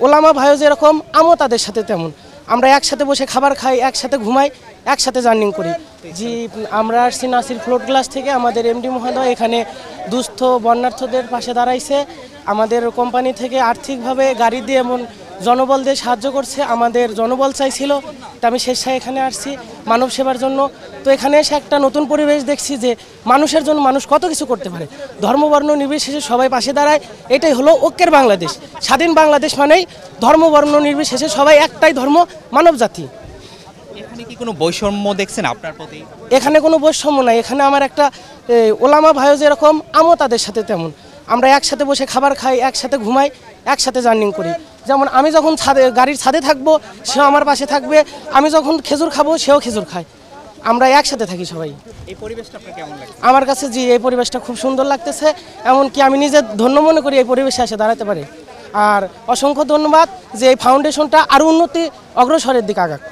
ওলামা ভাইও যেরকম আমিও তাদের সাথে তেমন। আমরা একসাথে বসে খাবার খাই, একসাথে ঘুমাই, একসাথে জার্নিং করি। জি, আমরা আসছি নাসির ফ্লোট ক্লাস থেকে। আমাদের এমডি মহোদয় এখানে দুস্থ বন্যার্থদের পাশে দাঁড়াইছে। আমাদের কোম্পানি থেকে আর্থিকভাবে গাড়ি দিয়ে এমন জনবল দিয়ে সাহায্য করছে। আমাদের জনবল চাইছিল, তা আমি স্বেচ্ছায় এখানে আসছি মানব সেবার জন্য। তো এখানে এসে একটা নতুন পরিবেশ দেখছি যে মানুষের জন্য মানুষ কত কিছু করতে পারে, ধর্মবর্ণ নির্বিশেষে সবাই পাশে দাঁড়ায়। এটাই হলো ঐক্যের বাংলাদেশ। স্বাধীন বাংলাদেশ মানেই ধর্মবর্ণ নির্বিশেষে সবাই একটাই ধর্ম, মানব জাতি। এখানে কি কোনো বৈষম্য দেখছেন আপনার প্রতি? এখানে কোনো বৈষম্য নাই। এখানে আমার একটা ওলামা ভাইও যেরকম আমিও তাদের সাথে তেমন। আমরা একসাথে বসে খাবার খাই, একসাথে ঘুমাই, একসাথে জার্নিং করি। যেমন আমি যখন গাড়ির ছাদে থাকবো, সেও আমার পাশে থাকবে। আমি যখন খেজুর খাবো, সেও খেজুর খায়। আমরা একসাথে থাকি সবাই। এই পরিবেশটা আপনার কেমন লাগে? আমার কাছে জি এই পরিবেশটা খুব সুন্দর লাগতেছে। এমনকি আমি নিজে ধন্য মনে করি এই পরিবেশে এসে দাঁড়াতে পারে। আর অসংখ্য ধন্যবাদ যে এই ফাউন্ডেশনটা আরও উন্নতি অগ্রসরের দিকে আগাক।